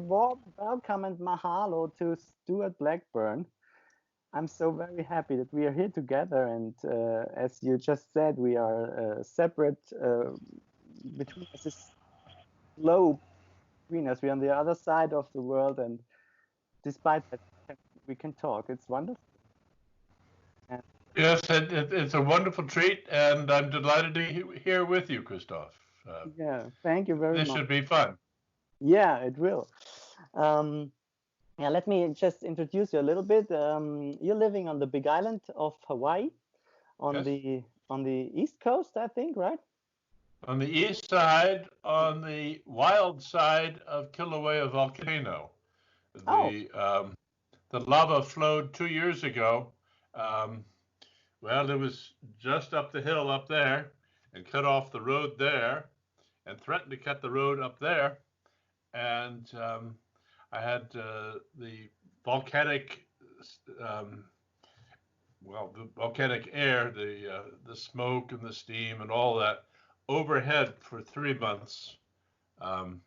warm welcome and mahalo to Stewart Blackburn. I'm so very happy that we are here together. And as you just said, we are separate between us, this globe between us. We're on the other side of the world, and despite that, we can talk. It's wonderful. And Yes, it's a wonderful treat, and I'm delighted to be here with you, Christoph. yeah, thank you very This much. should be fun. Yeah, it will. Um, yeah, let me just introduce you a little bit. You're living on the Big Island of Hawaii, on Yes. the East Coast, I think, right? On the east side, on the wild side of Kilauea volcano, Oh, the lava flowed 2 years ago. Um, well, it was just up the hill up there, and cut off the road there, and threatened to cut the road up there. And I had the volcanic, um, the volcanic air, the smoke and the steam and all that overhead for 3 months, um,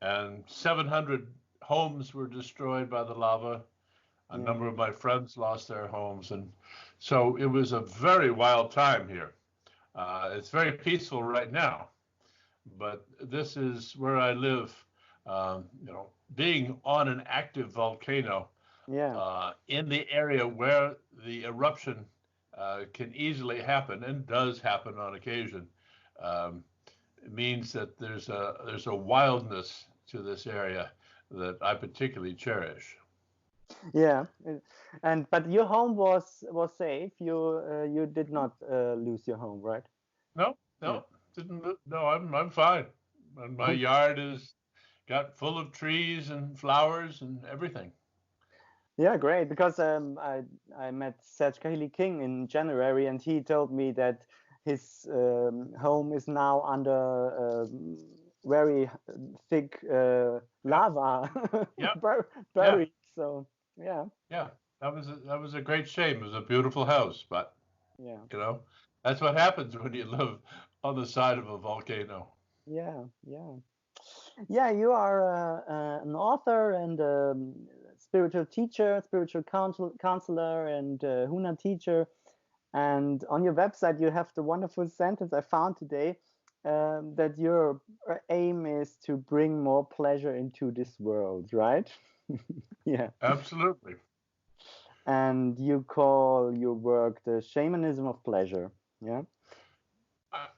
and 700 homes were destroyed by the lava. A yeah, number of my friends lost their homes, and so it was a very wild time here. It's very peaceful right now, but this is where I live. Being on an active volcano yeah, in the area where the eruption can easily happen and does happen on occasion, um, it means that there's a wildness to this area that I particularly cherish. yeah. But your home was safe. You did not lose your home, right? No, Yeah. no, didn't. No, I'm fine. And my yard is got full of trees and flowers and everything. Yeah, great. Because I met Serge Kahili King in January, and he told me that his home is now under very thick lava Yeah, yeah, buried. So yeah, yeah. That was a great shame. It was a beautiful house, but yeah, you know, that's what happens when you live on the side of a volcano. yeah, yeah. Yeah, you are an author and spiritual teacher, spiritual counselor, and Huna teacher. And on your website, you have the wonderful sentence I found today that your aim is to bring more pleasure into this world, right? Yeah. Absolutely. And you call your work the shamanism of pleasure. Yeah.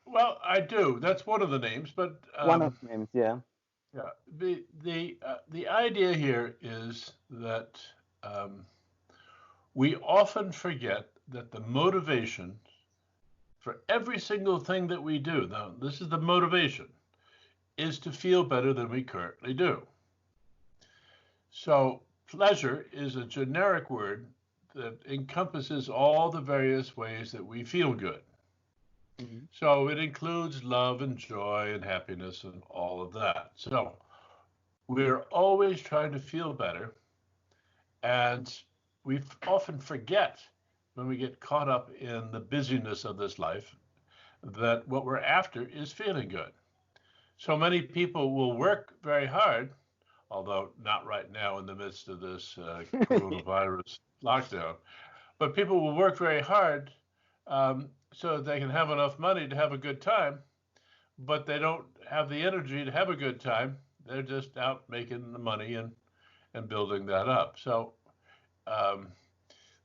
Well, I do. That's one of the names, but One of the names. Yeah. yeah, the idea here is that um, we often forget that the motivation for every single thing that we do, now this is the motivation, is to feel better than we currently do. So pleasure is a generic word that encompasses all the various ways that we feel good. Mm-hmm. So it includes love and joy and happiness and all of that. So we're always trying to feel better, and we often forget when we get caught up in the busyness of this life that what we're after is feeling good. So many people will work very hard, although not right now in the midst of this coronavirus lockdown, but people will work very hard so that they can have enough money to have a good time, but they don't have the energy to have a good time. They're just out making the money and building that up. So um,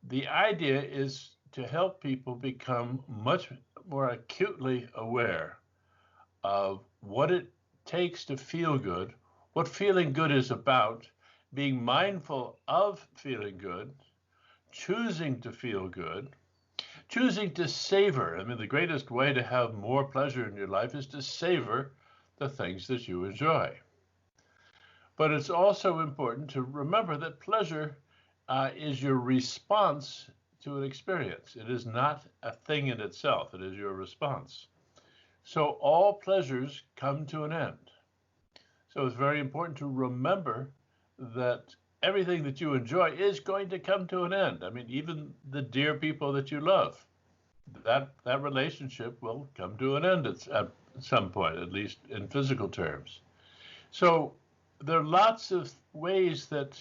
the idea is to help people become much more acutely aware of what it takes to feel good, what feeling good is about, being mindful of feeling good, choosing to feel good, choosing to savor. I mean, the greatest way to have more pleasure in your life is to savor the things that you enjoy. But it's also important to remember that pleasure is your response to an experience. It is not a thing in itself, it is your response. So all pleasures come to an end. So it's very important to remember that everything that you enjoy is going to come to an end. I mean, even the dear people that you love, that relationship will come to an end at some point, at least in physical terms. So there are lots of ways that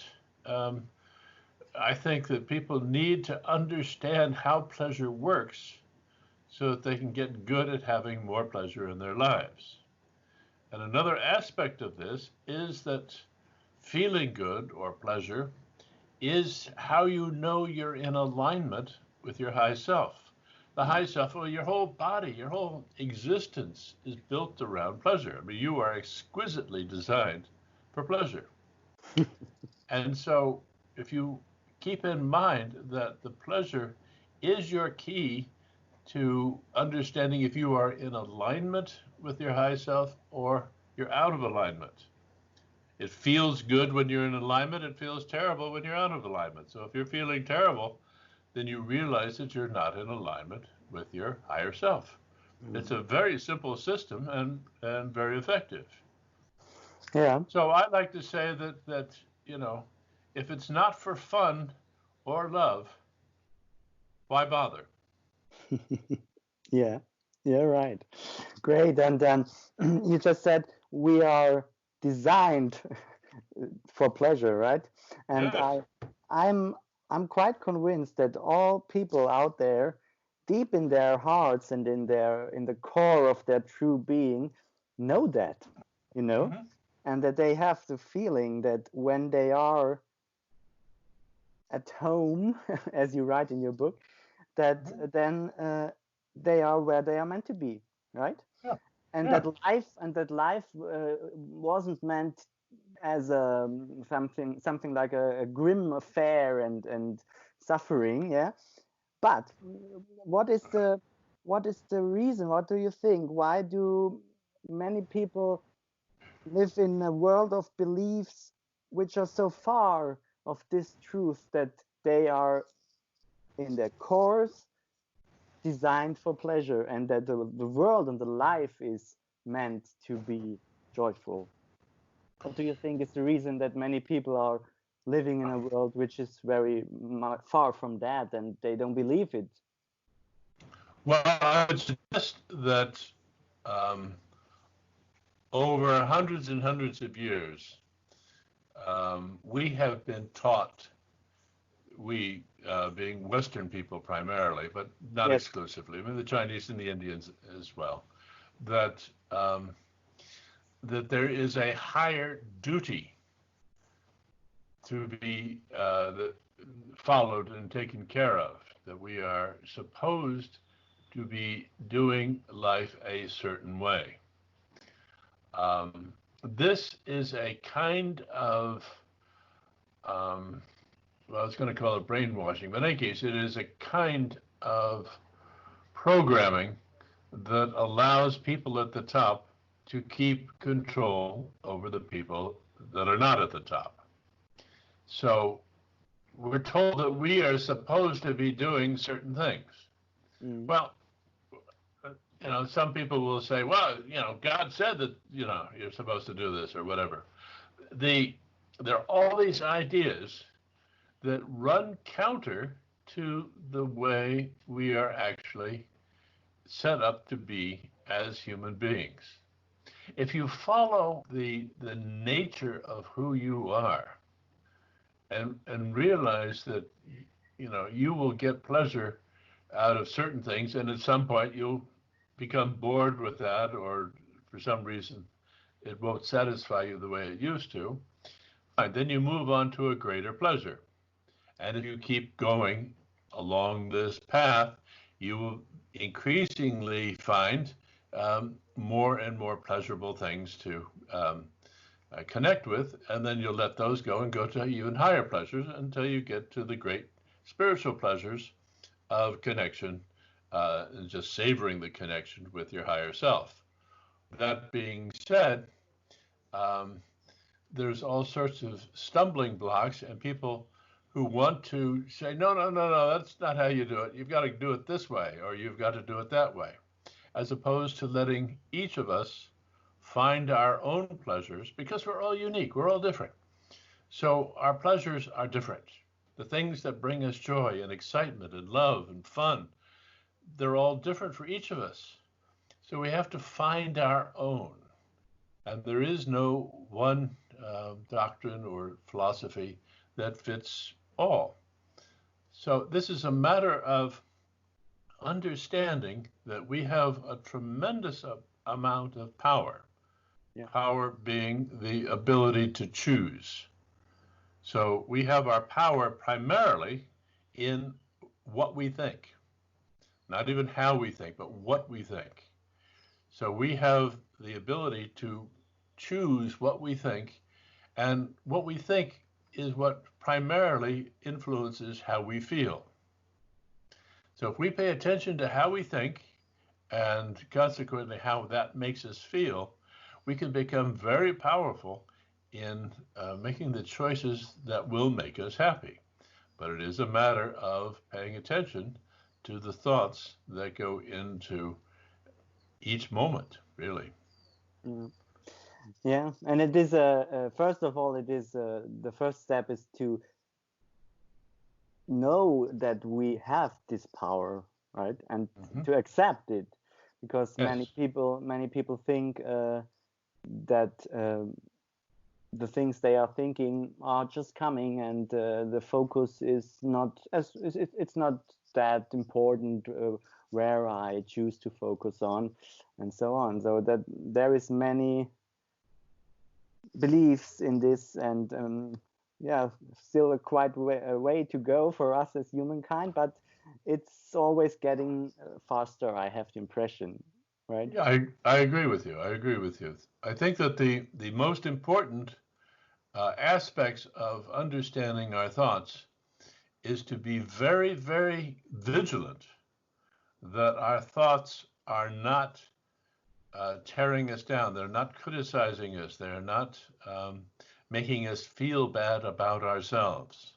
I think that people need to understand how pleasure works so that they can get good at having more pleasure in their lives. And another aspect of this is that feeling good or pleasure is how you know you're in alignment with your high self. The high self, well, your whole body, your whole existence is built around pleasure. I mean, you are exquisitely designed for pleasure. And so if you keep in mind that the pleasure is your key to understanding if you are in alignment with your high self or you're out of alignment. It feels good when you're in alignment. It feels terrible when you're out of alignment. So if you're feeling terrible, then you realize that you're not in alignment with your higher self. It's a very simple system and very effective. Yeah. So I like to say that if it's not for fun or love, why bother? Yeah. Yeah, right. Great. And then you just said we are designed for pleasure, right? And Yes. I'm I'm quite convinced that all people out there, deep in their hearts and in the core of their true being, know that, you know, Mm-hmm. and that they have the feeling that when they are at home, as you write in your book, that Mm-hmm. then they are where they are meant to be, right? Yeah. And Yeah. that life wasn't meant as a something like a grim affair and suffering, yeah. But what is the reason? What do you think? Why do many people live in a world of beliefs which are so far of this truth that they are in their cores designed for pleasure and that the world and the life is meant to be joyful? What do you think is the reason that many people are living in a world which is very far from that and they don't believe it? Well, I would suggest that um, over hundreds and hundreds of years, we have been taught, we being Western people primarily, but not Yes. exclusively, I mean the Chinese and the Indians as well, that that there is a higher duty to be followed and taken care of, that we are supposed to be doing life a certain way. This is a kind of, well, I was going to call it brainwashing, but in any case, it is a kind of programming that allows people at the top to keep control over the people that are not at the top. So we're told that we are supposed to be doing certain things. Mm. Well, some people will say, well, God said that, you're supposed to do this or whatever. The There are all these ideas that run counter to the way we are actually set up to be as human beings. If you follow the nature of who you are and realize that you will get pleasure out of certain things, and at some point you'll become bored with that, or for some reason it won't satisfy you the way it used to, fine, then you move on to a greater pleasure. And if you keep going along this path, you will increasingly find more and more pleasurable things to connect with, and then you'll let those go and go to even higher pleasures until you get to the great spiritual pleasures of connection and just savoring the connection with your higher self. That being said, um, there's all sorts of stumbling blocks and people who want to say, no, no, no, no, that's not how you do it. You've got to do it this way, or you've got to do it that way, as opposed to letting each of us find our own pleasures, because we're all unique, we're all different. So our pleasures are different. The things that bring us joy and excitement and love and fun, they're all different for each of us. So we have to find our own. And there is no one doctrine or philosophy that fits all. So this is a matter of understanding that we have a tremendous amount of power. Yeah. Power being the ability to choose. So we have our power primarily in what we think, not even how we think, but what we think. So we have the ability to choose what we think, and what we think is what primarily influences how we feel. So if we pay attention to how we think and consequently how that makes us feel, we can become very powerful in making the choices that will make us happy. But it is a matter of paying attention to the thoughts that go into each moment, really. Mm. Yeah, and it is first of all, it is the first step is to know that we have this power, right, and to accept it, because Yes. many people think that the things they are thinking are just coming, and the focus is not it's not that important where I choose to focus on, and so on. So that there is many beliefs in this, and yeah, still a way to go for us as humankind, but it's always getting faster, I have the impression, right? Yeah, I agree with you. I agree with you. I think that the most important aspects of understanding our thoughts is to be very, very vigilant that our thoughts are not tearing us down. They're not criticizing us. They're not making us feel bad about ourselves.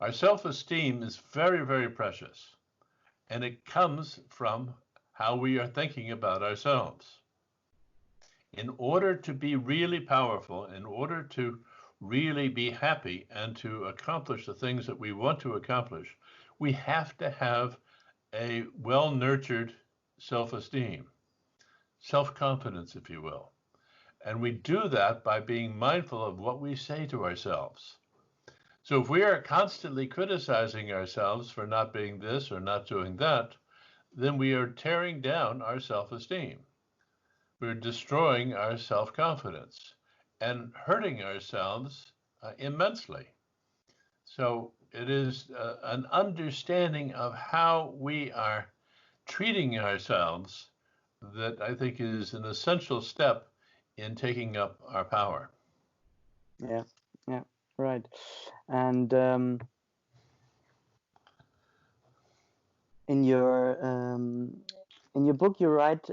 Our self-esteem is very, very precious, and it comes from how we are thinking about ourselves. In order to be really powerful, in order to really be happy and to accomplish the things that we want to accomplish, we have to have a well-nurtured self-esteem, self-confidence, if you will. And we do that by being mindful of what we say to ourselves. So if we are constantly criticizing ourselves for not being this or not doing that, then we are tearing down our self-esteem. We're destroying our self-confidence and hurting ourselves immensely. So it is an understanding of how we are treating ourselves that I think is an essential step in taking up our power. Yeah, yeah, right. And in your book, you write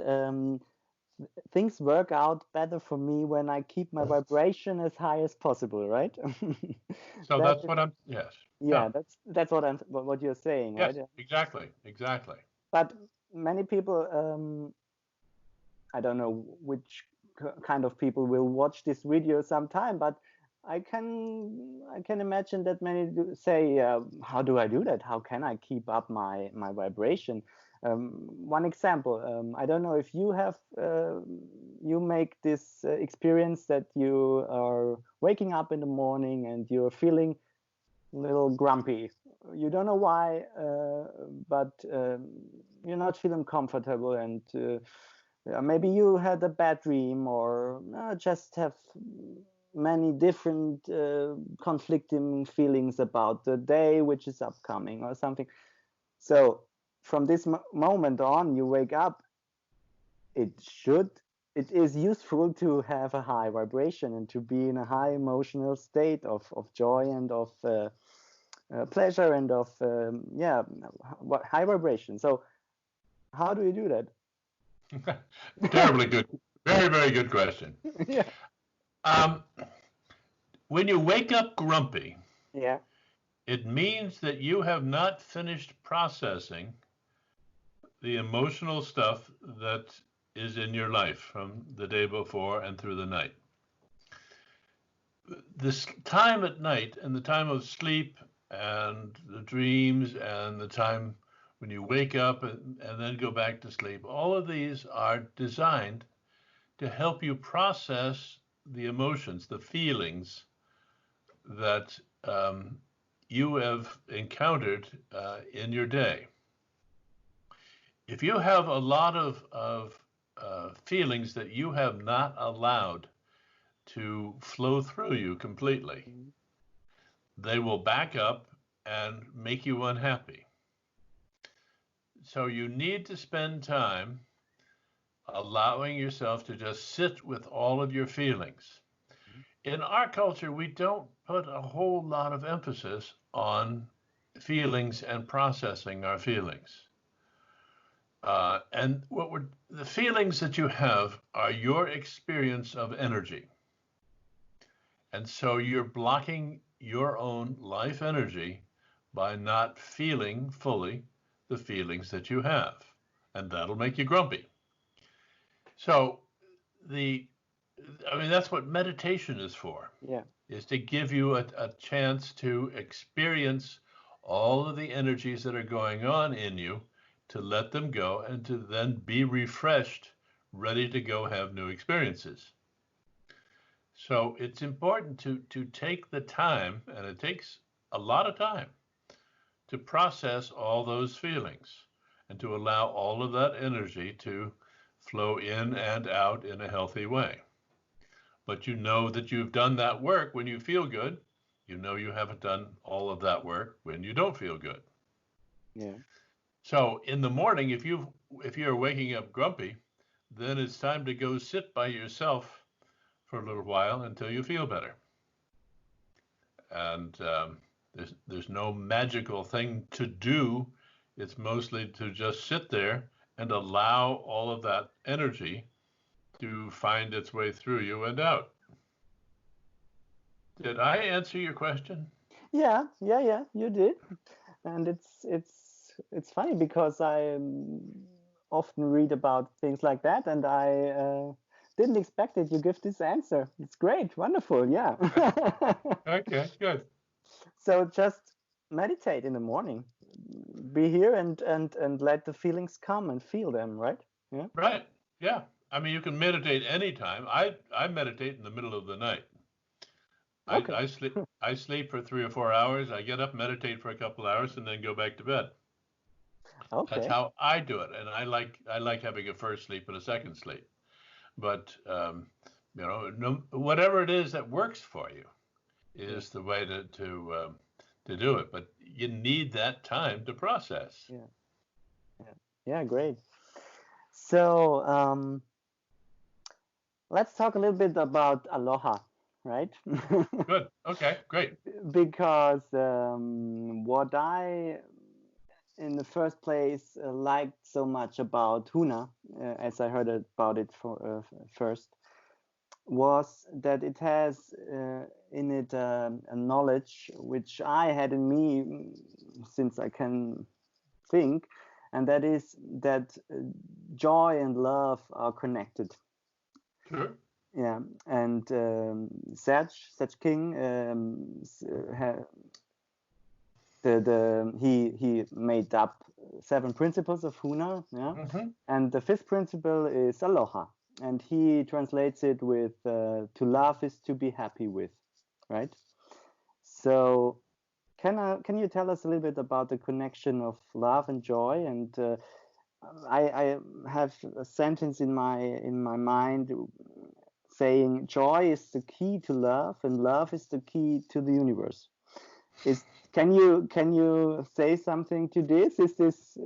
things work out better for me when I keep my vibration as high as possible, right? So That that's is, what I'm, yes. Yeah. yeah, that's what you're saying, right? Yes, exactly. Exactly. But many people, I don't know which kind of people will watch this video sometime, but I can imagine that many say, how do I do that? How can I keep up my vibration? One example, I don't know if you have you make this experience that you are waking up in the morning and you're feeling a little grumpy. You don't know why, but you're not feeling comfortable, and maybe you had a bad dream, or just have many different conflicting feelings about the day which is upcoming or something. So from this moment on, you wake up, it should it is useful to have a high vibration and to be in a high emotional state of joy and of pleasure and of high vibration. So how do you do that? Terribly good. Very, very good question. Yeah. Um, when you wake up grumpy, Yeah. it means that you have not finished processing the emotional stuff that is in your life from the day before and through the night. This time at night and the time of sleep and the dreams and the time when you wake up and then go back to sleep, all of these are designed to help you process the emotions, the feelings that you have encountered in your day. If you have a lot of feelings that you have not allowed to flow through you completely, they will back up and make you unhappy. So you need to spend time allowing yourself to just sit with all of your feelings. In our culture, we don't put a whole lot of emphasis on feelings and processing our feelings. And the feelings that you have are your experience of energy. And so you're blocking your own life energy by not feeling fully the feelings that you have. And that'll make you grumpy. So that's what meditation is for. Yeah. Is to give you a chance to experience all of the energies that are going on in you, to let them go, and to then be refreshed, ready to go have new experiences. So it's important to take the time, and it takes a lot of time, to process all those feelings and to allow all of that energy to flow in and out in a healthy way. But you know that you've done that work when you feel good. You know you haven't done all of that work when you don't feel good. Yeah. So in the morning, if you're waking up grumpy, then it's time to go sit by yourself for a little while until you feel better. And there's no magical thing to do. It's mostly to just sit there and allow all of that energy to find its way through you and out. Did I answer your question? Yeah, you did. And it's funny because I often read about things like that, and I didn't expect that you give this answer. It's great, wonderful, yeah. Okay, good. So just meditate in the morning. Be here and let the feelings come and feel them, right? Yeah. Right. Yeah. I mean, you can meditate anytime. I meditate in the middle of the night. Okay. I sleep for 3 or 4 hours. I get up, meditate for a couple hours, and then go back to bed. That's Okay. how I do it, and I like having a first sleep and a second sleep. But whatever it is that works for you is the way to do it. But you need that time to process. Yeah, great. So let's talk a little bit about Aloha, right? Good. Okay, great. Because what I, in the first place, liked so much about Huna, as I heard about it first, was that it has in it a knowledge which I had in me since I can think, and that is that joy and love are connected. Sure. Yeah, and Serge King, he made up 7 principles of Huna, yeah, and the 5th principle is Aloha, and he translates it with to love is to be happy with, right? So can you tell us a little bit about the connection of love and joy? And I have a sentence in my mind saying joy is the key to love and love is the key to the universe. Can you say something to this? Is this,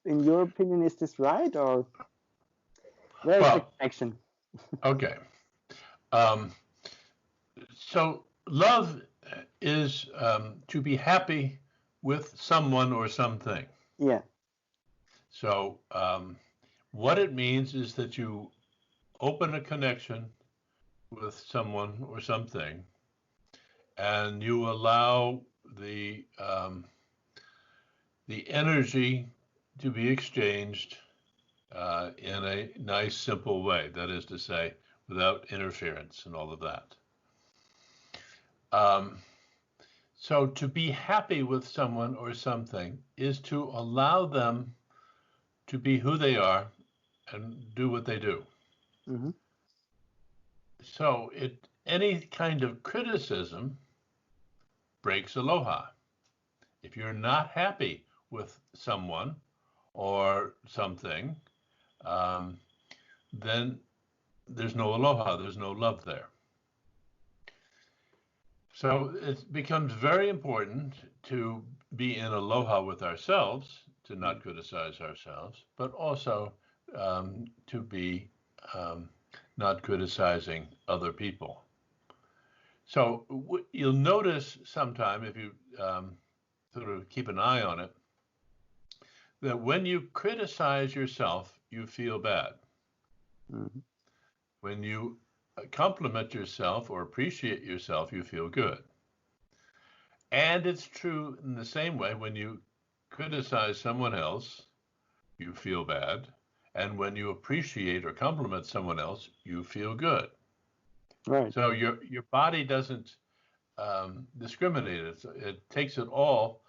in your opinion, is this right, or where is the connection? Okay. So love is to be happy with someone or something. Yeah. So what it means is that you open a connection with someone or something, and you allow the energy to be exchanged in a nice, simple way. That is to say, without interference and all of that. So to be happy with someone or something is to allow them to be who they are and do what they do. So any kind of criticism breaks aloha. If you're not happy with someone or something, then there's no aloha, there's no love there. So it becomes very important to be in aloha with ourselves, to not criticize ourselves, but also to be not criticizing other people. So you'll notice sometime, if you sort of keep an eye on it, that when you criticize yourself, you feel bad. Mm-hmm. When you compliment yourself or appreciate yourself, you feel good. And it's true in the same way, when you criticize someone else, you feel bad. And when you appreciate or compliment someone else, you feel good. Right. So your body doesn't discriminate. It takes it all,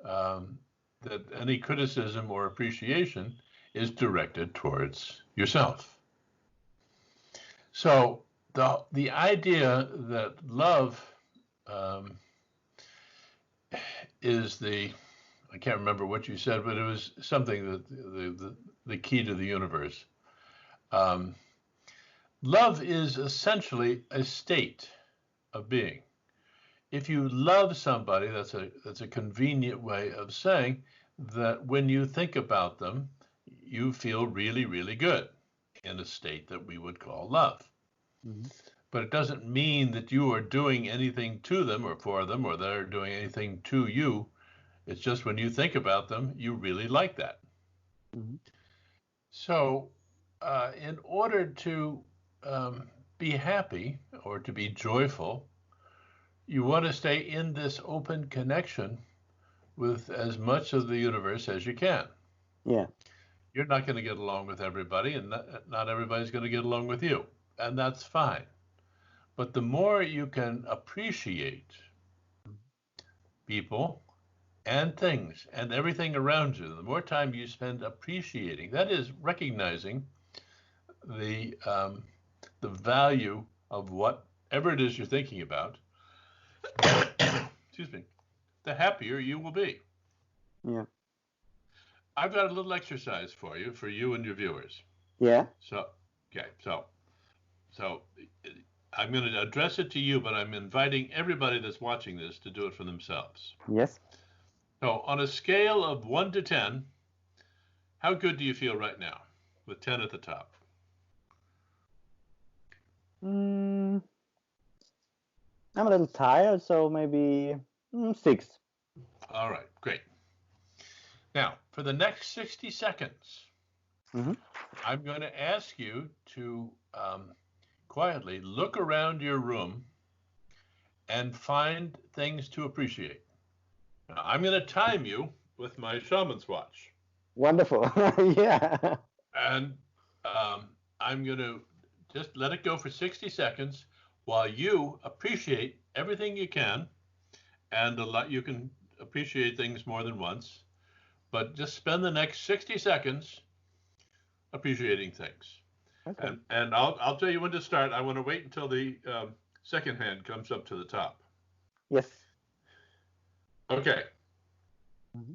that any criticism or appreciation is directed towards yourself. So the idea that love is I can't remember what you said, but it was something that the key to the universe. Love is essentially a state of being. If you love somebody, that's a convenient way of saying that when you think about them, you feel really, really good in a state that we would call love. Mm-hmm. But it doesn't mean that you are doing anything to them or for them, or they're doing anything to you. It's just when you think about them, you really like that. Mm-hmm. So in order to be happy or to be joyful, you want to stay in this open connection with as much of the universe as you can. Yeah. You're not going to get along with everybody, and not everybody's going to get along with you, and that's fine. But the more you can appreciate people and things and everything around you, the more time you spend appreciating, that is recognizing the value of whatever it is you're thinking about, excuse me, the happier you will be. Yeah. I've got a little exercise for you and your viewers. Yeah. So, okay, so I'm going to address it to you, but I'm inviting everybody that's watching this to do it for themselves. Yes. So, on a scale of 1 to 10, how good do you feel right now, with 10 at the top? I'm a little tired, so maybe 6. All right, great. Now, for the next 60 seconds, Mm-hmm. I'm going to ask you to quietly look around your room and find things to appreciate. Now, I'm going to time you with my shaman's watch. Wonderful. Yeah. And I'm going to just let it go for 60 seconds while you appreciate everything you can. And you can appreciate things more than once. But just spend the next 60 seconds appreciating things. Okay. And I'll tell you when to start. I want to wait until the second hand comes up to the top. Yes. Okay. Mm-hmm.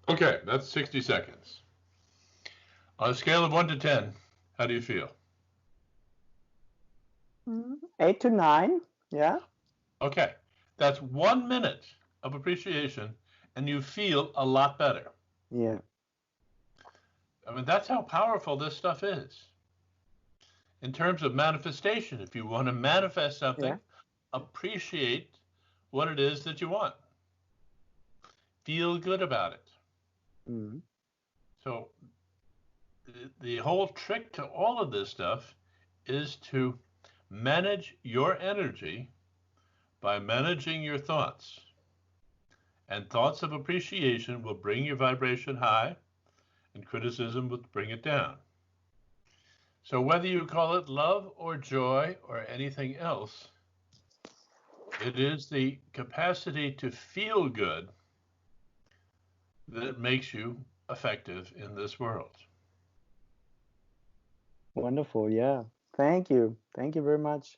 Okay, that's 60 seconds. On a scale of 1 to 10, how do you feel? 8 to 9. Yeah. Okay. That's 1 minute of appreciation, and you feel a lot better. Yeah. I mean, that's how powerful this stuff is. In terms of manifestation, if you want to manifest something, Yeah. appreciate what it is that you want. Feel good about it. Mm. So the whole trick to all of this stuff is to manage your energy by managing your thoughts. And thoughts of appreciation will bring your vibration high, and criticism will bring it down. So whether you call it love or joy or anything else, it is the capacity to feel good that makes you effective in this world. Wonderful. Yeah. Thank you. Thank you very much.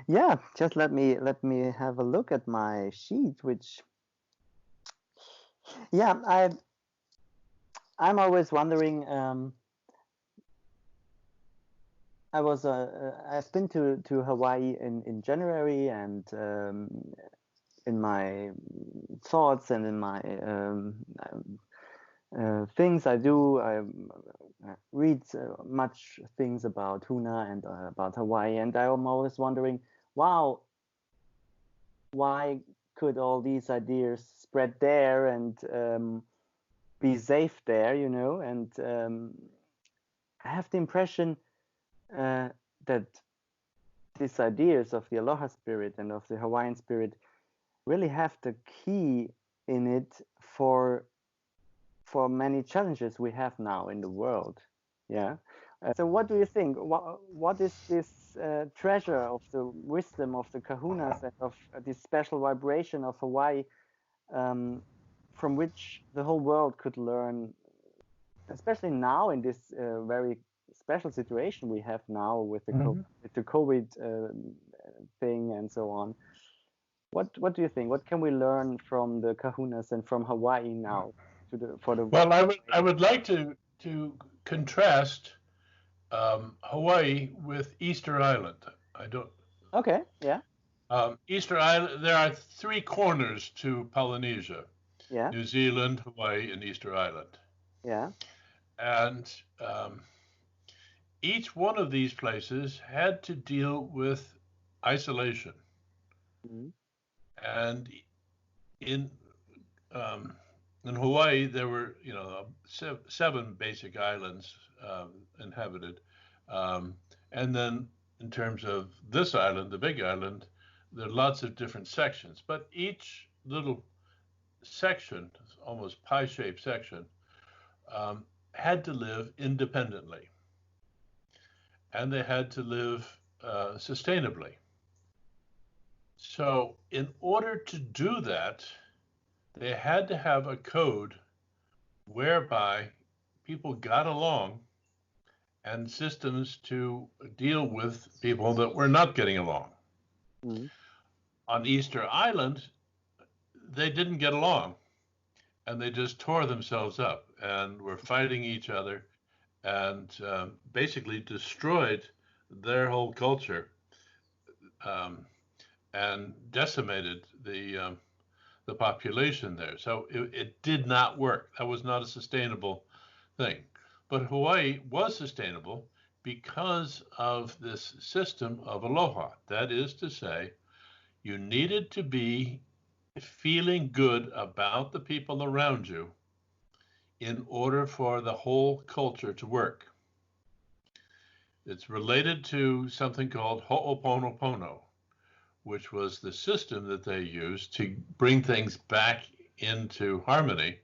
Yeah, just let me have a look at my sheet, which yeah, I'm always wondering. I've been to Hawaii in January, and in my thoughts and in my things I do, I read much things about Huna and about Hawaii, and I'm always wondering, wow, why could all these ideas spread there and be safe there, you know? And I have the impression that these ideas of the Aloha spirit and of the Hawaiian spirit really have the key in it for many challenges we have now in the world. Yeah. So what do you think? What is this treasure of the wisdom of the kahunas and of this special vibration of Hawaii, from which the whole world could learn, especially now in this very special situation we have now with the with the COVID thing and so on? What do you think? What can we learn from the kahunas and from Hawaii now for the Well, I would like to contrast Hawaii with Easter Island. I don't. Okay, yeah, Easter Island. There are three corners to Polynesia: yeah, New Zealand, Hawaii, and Easter Island. yeah, And each one of these places had to deal with isolation. mm-hmm. And in um, in Hawaii, there were seven basic islands inhabited, and then in terms of this island, the Big Island, there are lots of different sections. But each little section, almost pie-shaped section, had to live independently, and they had to live sustainably. So, in order to do that, they had to have a code whereby people got along and systems to deal with people that were not getting along. Mm-hmm. On Easter Island, they didn't get along and they just tore themselves up and were fighting each other and basically destroyed their whole culture um, and decimated the population there. So it did not work. That was not a sustainable thing. But Hawaii was sustainable because of this system of aloha. That is to say, you needed to be feeling good about the people around you in order for the whole culture to work. It's related to something called ho'oponopono, which was the system that they used to bring things back into harmony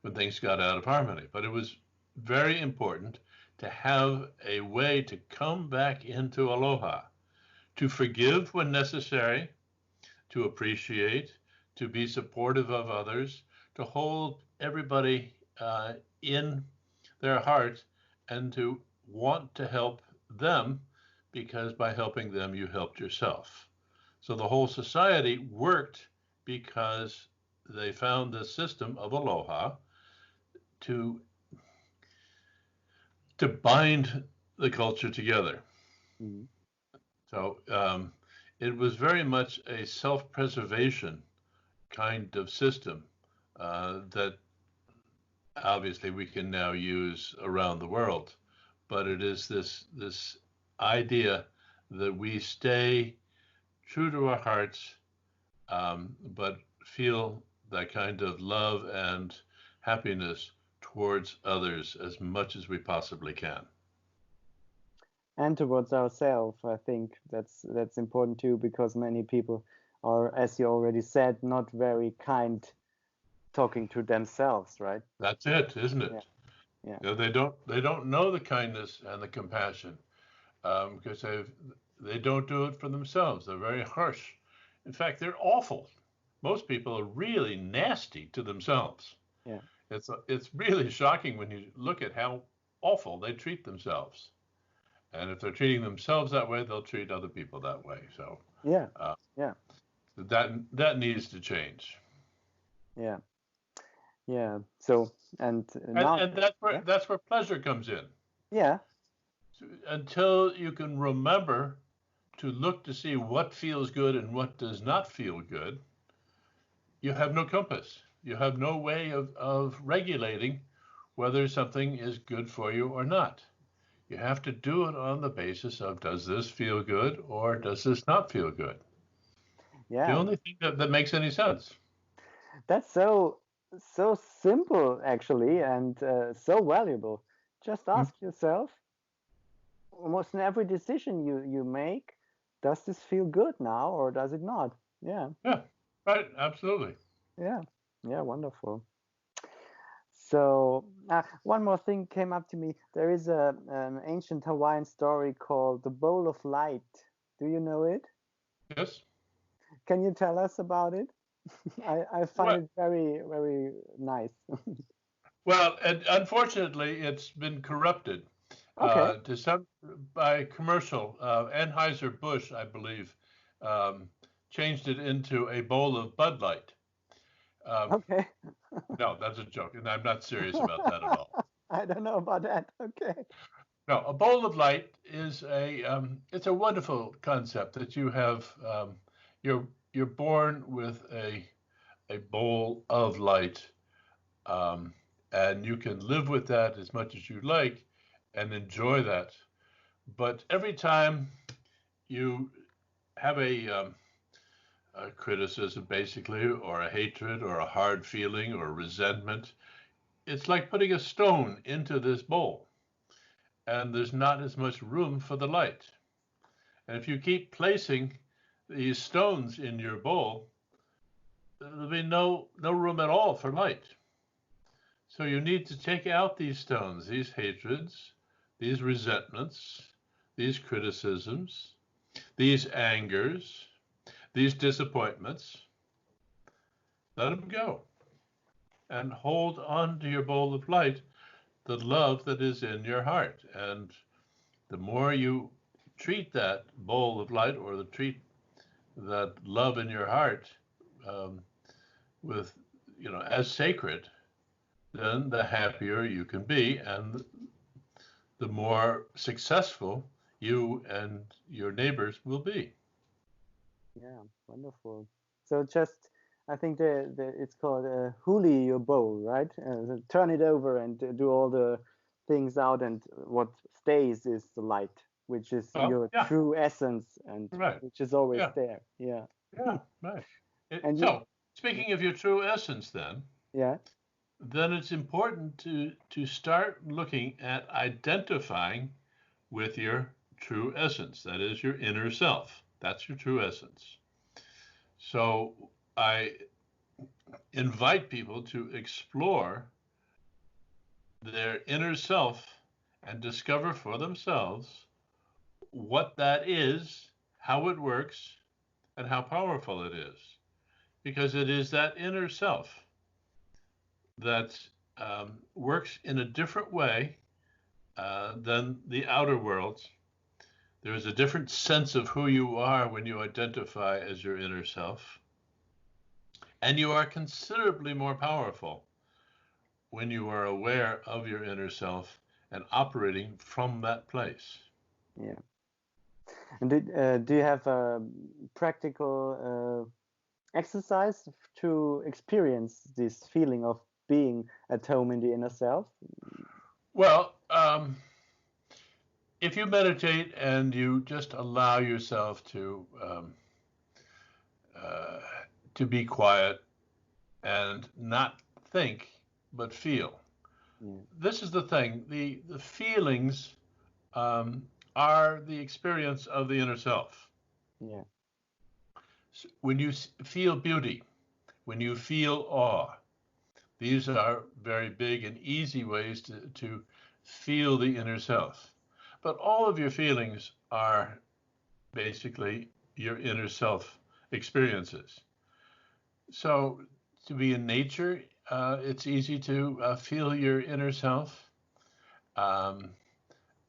when things got out of harmony. But it was very important to have a way to come back into aloha, to forgive when necessary, to appreciate, to be supportive of others, to hold everybody in their heart, and to want to help them, because by helping them, you helped yourself. So the whole society worked because they found this system of aloha to bind the culture together. Mm-hmm. So it was very much a self-preservation kind of system that obviously we can now use around the world. But it is this idea that we stay true to our hearts, but feel that kind of love and happiness towards others as much as we possibly can. And towards ourselves, I think that's important too, because many people are, as you already said, not very kind talking to themselves, right? That's it, isn't it? Yeah, yeah, You know, they don't know the kindness and the compassion because they don't do it for themselves. They're very harsh. In fact, they're awful. Most people are really nasty to themselves. yeah, It's really shocking when you look at how awful they treat themselves. And if they're treating themselves that way, they'll treat other people that way. So yeah, uh, yeah, that needs to change. yeah, yeah. So, and And now, and that's where yeah, that's where pleasure comes in. yeah, So until you can remember to look to see what feels good and what does not feel good, you have no compass. You have no way of regulating whether something is good for you or not. You have to do it on the basis of does this feel good or does this not feel good? The yeah. only thing that makes any sense. That's so simple actually, and so valuable. Just Hmm? ask yourself, almost in every decision you make, does this feel good now or does it not? Yeah, Yeah, right, absolutely. yeah, yeah, wonderful. So one more thing came up to me. There is an ancient Hawaiian story called the Bowl of Light. Do you know it? Yes. Can you tell us about it? I find Well, it very nice. and unfortunately, it's been corrupted Okay, to some by commercial. Anheuser-Busch, I believe, um, changed it into a bowl of Bud Light. Um, okay. no, that's a joke, and I'm not serious about that at all. I don't know about that. Okay. No, a bowl of light is it's a wonderful concept that you have. You're born with a bowl of light, um, and you can live with that as much as you like and enjoy that. But every time you have a criticism, basically, or a hatred, or a hard feeling, or resentment, it's like putting a stone into this bowl, and there's not as much room for the light. And if you keep placing these stones in your bowl, there'll be no room at all for light. So you need to take out these stones, these hatreds, these resentments, these criticisms, these angers, these disappointments. Let them go and hold on to your bowl of light, the love that is in your heart. And the more you treat that bowl of light or treat that love in your heart um, with, as sacred, then the happier you can be and the more successful you and your neighbors will be. Yeah, wonderful. So just, I think it's called huli your bowl, right? So turn it over and do all the things out, and what stays is the light, which is Well, your yeah, true essence, and right. which is always Yeah, there. Yeah. yeah, right. And you, So, speaking of your true essence, yeah, then it's important to start looking at identifying with your true essence. That is your inner self. That's your true essence. So I invite people to explore their inner self and discover for themselves what that is, how it works, and how powerful it is. Because it is that inner self that works in a different way than the outer world. There is a different sense of who you are when you identify as your inner self. And you are considerably more powerful when you are aware of your inner self and operating from that place. yeah. And do you have a practical exercise to experience this feeling of being at home in the inner self? Well, if you meditate and you just allow yourself uh, to be quiet and not think but feel. Yeah. This is the thing. The feelings um, are the experience of the inner self. Yeah. When you feel beauty, when you feel awe, these are very big and easy ways to feel the inner self. But all of your feelings are basically your inner self experiences. So to be in nature, it's easy to feel your inner self. Um,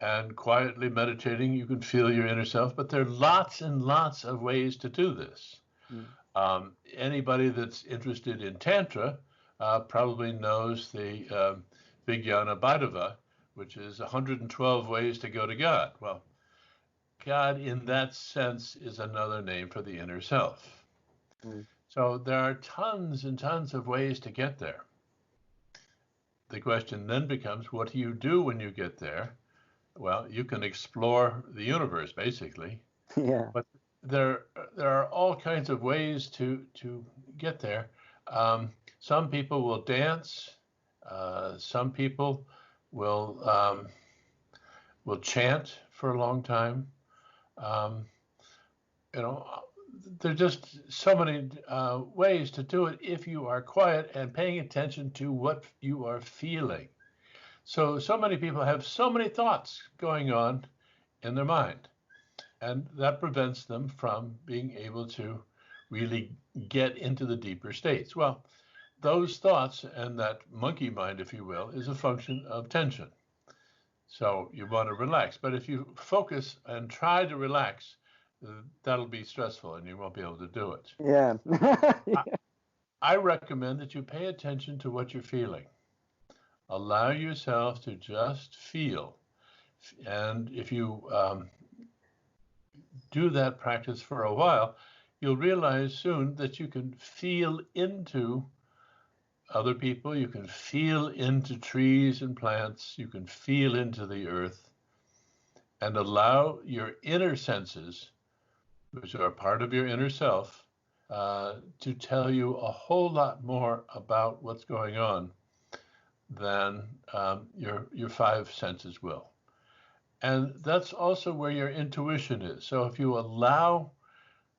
and quietly meditating, you can feel your inner self. But there are lots and lots of ways to do this. Mm. Anybody that's interested in Tantra probably knows the Vijnana Bhaidava, which is 112 ways to go to God. Well, God, in that sense, is another name for the inner self. Mm. So there are tons and tons of ways to get there. The question then becomes, what do you do when you get there? Well, you can explore the universe, basically. Yeah. But there are all kinds of ways to get there. Some people will dance. Some people will chant for a long time. Um, you know, there's just so many ways to do it if you are quiet and paying attention to what you are feeling. So many people have so many thoughts going on in their mind, and that prevents them from being able to really get into the deeper states. Well, those thoughts and that monkey mind, if you will, is a function of tension. So you want to relax. But if you focus and try to relax, that'll be stressful and you won't be able to do it. Yeah. I, I recommend that you pay attention to what you're feeling. Allow yourself to just feel. And if you do that practice for a while, you'll realize soon that you can feel into other people, you can feel into trees and plants, you can feel into the earth, and allow your inner senses, which are part of your inner self, to tell you a whole lot more about what's going on than your five senses will. And that's also where your intuition is. So if you allow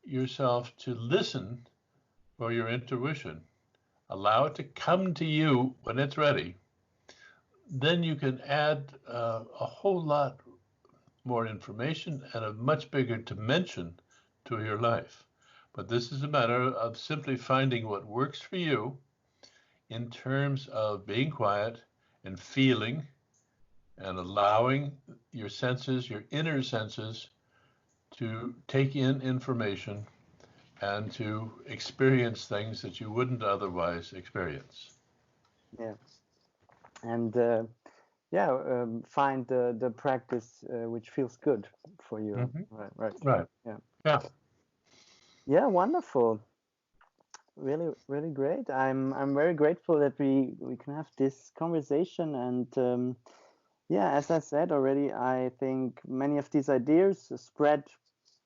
yourself to listen for your intuition, allow it to come to you when it's ready, then you can add a whole lot more information and a much bigger dimension to your life. But this is a matter of simply finding what works for you in terms of being quiet and feeling and allowing your senses, your inner senses, to take in information and to experience things that you wouldn't otherwise experience. Yeah. And yeah, find the practice which feels good for you. Mm-hmm. Right. Right. Right. Yeah. Yeah. Yeah. Wonderful. Really, really great. I'm very grateful that we can have this conversation. And yeah, as I said already, I think many of these ideas spread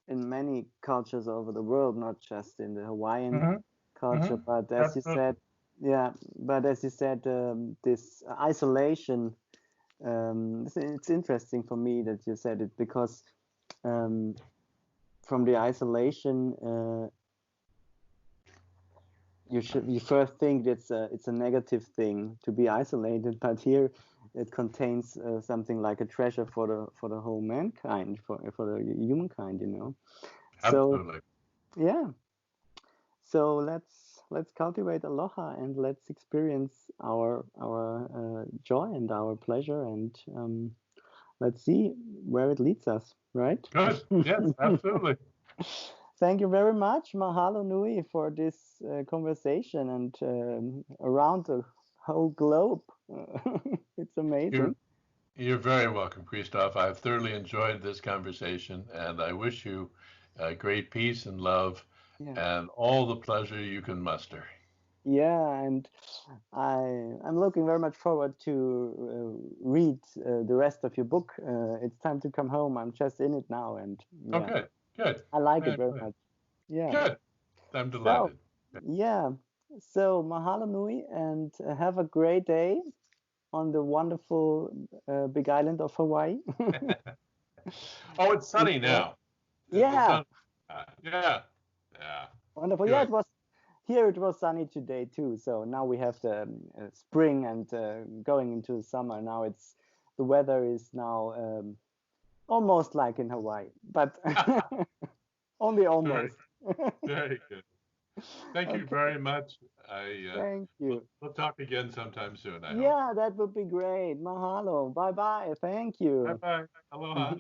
in many cultures over the world, not just in the Hawaiian Mm-hmm. culture. Mm-hmm. But as you Absolutely. said, yeah, but as you said, this isolation. It's interesting for me that you said it because um, from the isolation, you first think it's a negative thing to be isolated, but here it contains something like a treasure for the whole mankind, for the humankind, you know. So Absolutely. yeah, so let's cultivate aloha and let's experience our joy and our pleasure, and let's see where it leads us, right? Good. Yes, absolutely. Thank you very much. Mahalo nui for this conversation and around the whole globe. It's You're amazing. You're very welcome, Christoph. I've thoroughly enjoyed this conversation, and I wish you great peace and love Yeah. and all the pleasure you can muster. Yeah, and I'm looking very much forward to read the rest of your book. It's time to come home. I'm just in it now, and Oh, yeah, good, good. I like it Man, very good. much. Yeah. Good. I'm So, delighted. yeah. So, mahalo nui, and have a great day on the wonderful Big Island of Hawaii. Oh, it's sunny Enjoy. now. The Yeah, sun. Yeah. Yeah. wonderful. Yeah, Good. it was here. It was sunny today too. So now we have the spring and going into summer. Now the weather is now almost like in Hawaii, but only Very, almost. very good. Thank you Okay, very much. I thank you. we'll talk again sometime soon, I hope. Yeah, that would be great. Mahalo. Bye bye. Thank Bye you. bye. Aloha.